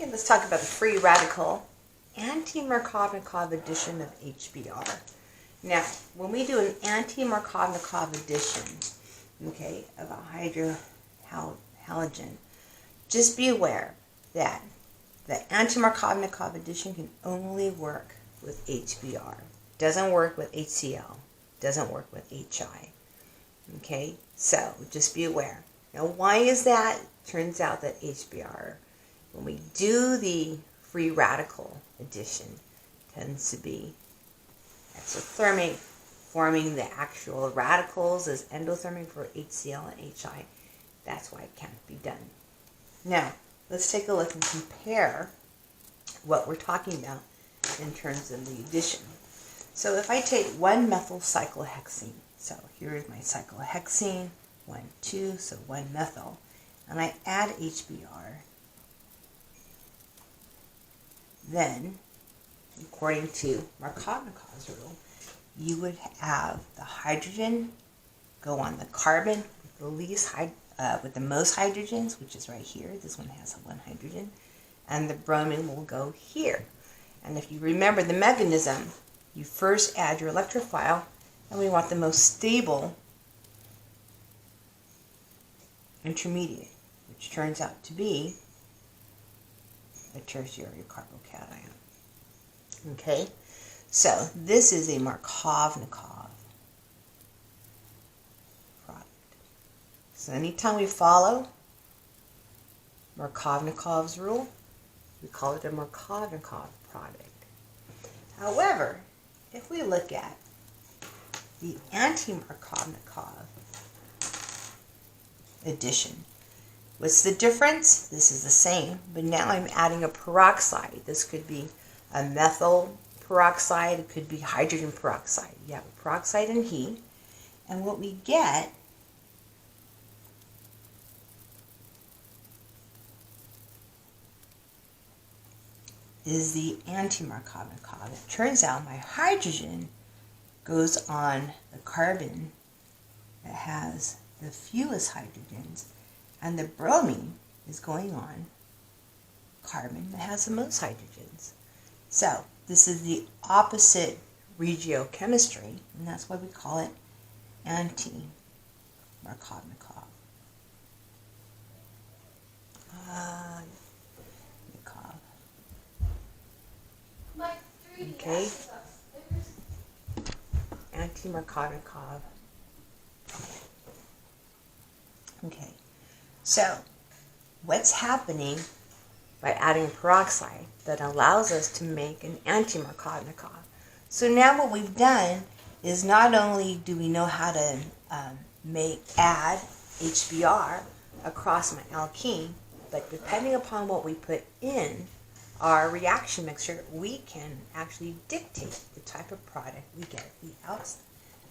Okay, let's talk about the free radical anti-Markovnikov addition of HBr. Now, when we do an anti-Markovnikov addition, okay, of a halogen, just be aware that the anti-Markovnikov addition can only work with HBr. Doesn't work with HCl. Doesn't work with HI. Okay, so just be aware. Now, why is that? Turns out that HBr, when we do the free radical addition, tends to be exothermic, forming the actual radicals as endothermic for HCl and HI. That's why it can't be done. Now, let's take a look and compare what we're talking about in terms of the addition. So if I take 1-methyl cyclohexene, so here's my cyclohexene, 1, 2, so 1-methyl, and I add HBr, then, according to Markovnikov's rule, you would have the hydrogen go on the carbon with the most hydrogens, which is right here. This one has 1 hydrogen, and the bromine will go here. And if you remember the mechanism, you first add your electrophile, and we want the most stable intermediate, which turns out to be a tertiary carbocation. Okay, so this is a Markovnikov product. So anytime we follow Markovnikov's rule, we call it a Markovnikov product. However, if we look at the anti-Markovnikov addition, what's the difference? This is the same, but now I'm adding a peroxide. This could be a methyl peroxide, it could be hydrogen peroxide. You have a peroxide and heat, and what we get is the anti-Markovnikov. It turns out my hydrogen goes on the carbon that has the fewest hydrogens, and the bromine is going on carbon that has the most hydrogens. So this is the opposite regiochemistry, and that's why we call it anti-Markovnikov. Okay, anti-Markovnikov. Okay, so what's happening by adding peroxide that allows us to make an anti-Markovnikov? So now what we've done is not only do we know how to add HBr across my alkene, but depending upon what we put in our reaction mixture, we can actually dictate the type of product we get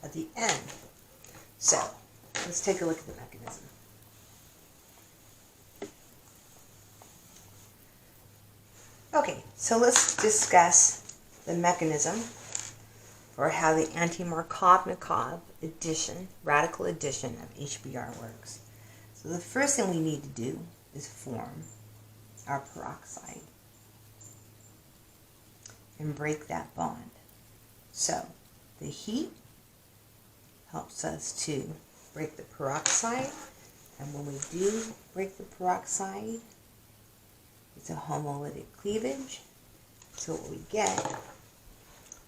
at the end. So let's take a look at the mechanism. Okay, so let's discuss the mechanism for how the anti-Markovnikov addition, radical addition of HBr works. So the first thing we need to do is form our peroxide and break that bond. So the heat helps us to break the peroxide, and when we do break the peroxide, it's a homolytic cleavage. So what we get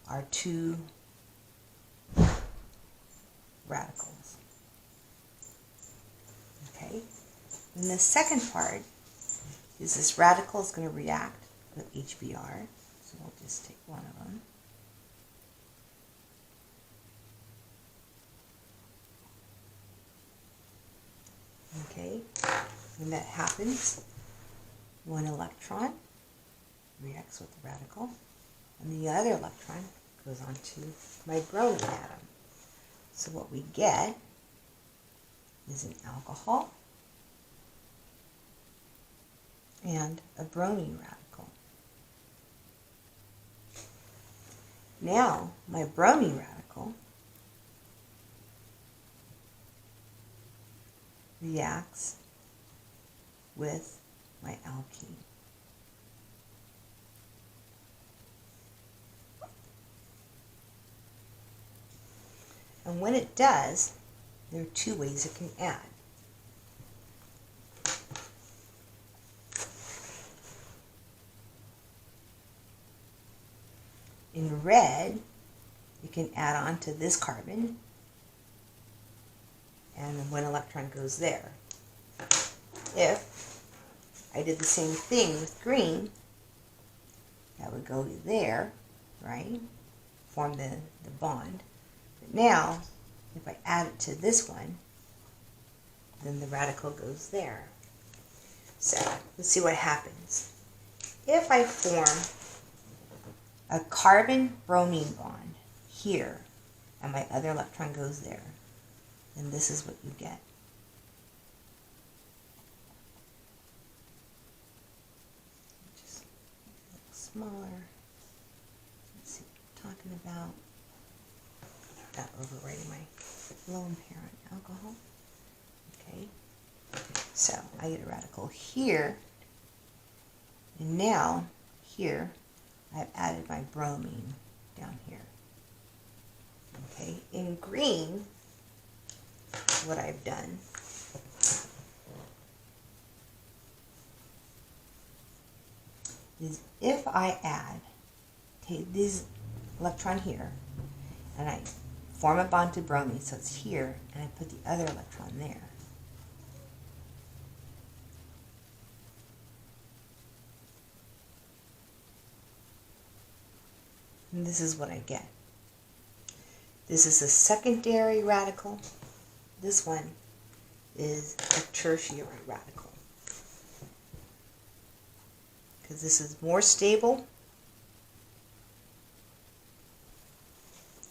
are 2 radicals. Okay? And the second part is this radical is going to react with HBr. So we'll just take one of them. Okay, when that happens, 1 electron reacts with the radical, and the other electron goes on to my bromine atom. So what we get is an alcohol and a bromine radical. Now, my bromine radical reacts with my alkene. And when it does, there are two ways it can add. In red, you can add on to this carbon, and then one electron goes there. If I did the same thing with green, that would go there, right? Form the bond. But now, if I add it to this one, then the radical goes there. So, let's see what happens. If I form a carbon-bromine bond here, and my other electron goes there, then this is what you get. Just a little smaller. Let's see what I'm talking about. Not overwriting my lone parent alcohol. Okay. So I get a radical here, and now here I've added my bromine down here. Okay, in green, what I've done is if I take this electron here, and I form a bond to bromine, so it's here, and I put the other electron there. And this is what I get. This is a secondary radical. This one is a tertiary radical. Because this is more stable,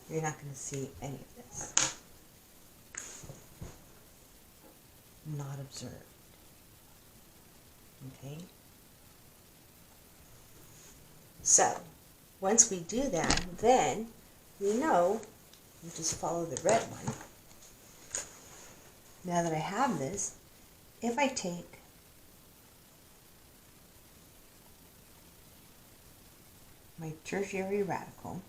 you're not going to see any of this. Not observed. Okay? So, once we do that, then we know, we just follow the red one. Now that I have this, if I take my tertiary radical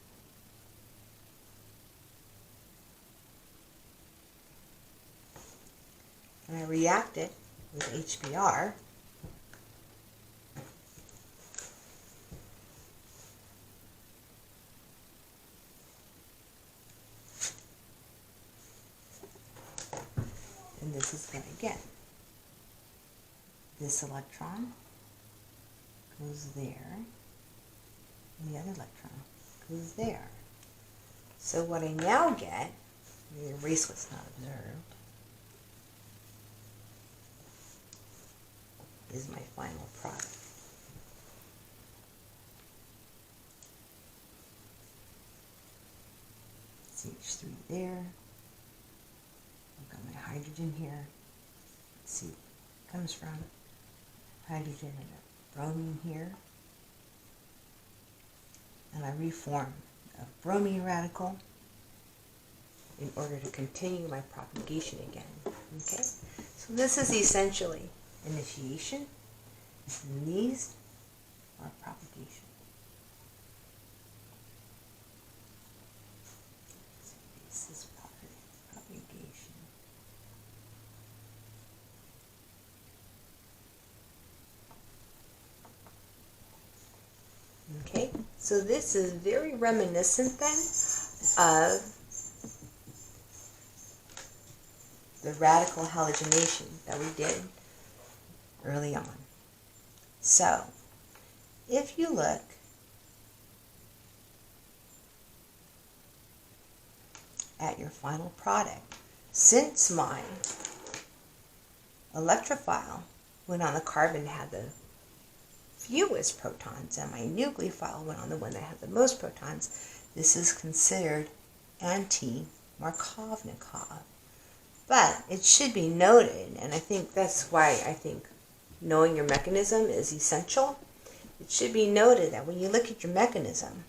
and I react it with HBr, and this is what I get. This electron goes there, and the other electron goes there. So what I now get, let me erase what's not observed, is my final product. CH3 there. I've got my hydrogen here. Let's see where it comes from. Hydrogen and a bromine here. And I reform a bromine radical in order to continue my propagation again. Okay? So this is essentially initiation, and these are propagation. So this is propagation. Okay, so this is very reminiscent then of the radical halogenation that we did early on. So, if you look at your final product, since my electrophile went on the carbon that had the fewest protons and my nucleophile went on the one that had the most protons, this is considered anti-Markovnikov. But it should be noted, and I think that's why I think knowing your mechanism is essential. It should be noted that when you look at your mechanism,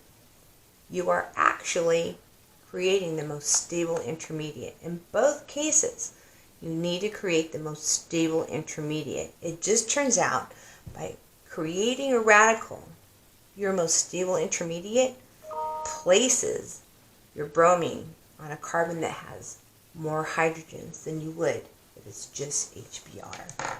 you are actually creating the most stable intermediate. In both cases, you need to create the most stable intermediate. It just turns out by creating a radical, your most stable intermediate places your bromine on a carbon that has more hydrogens than you would if it's just HBr.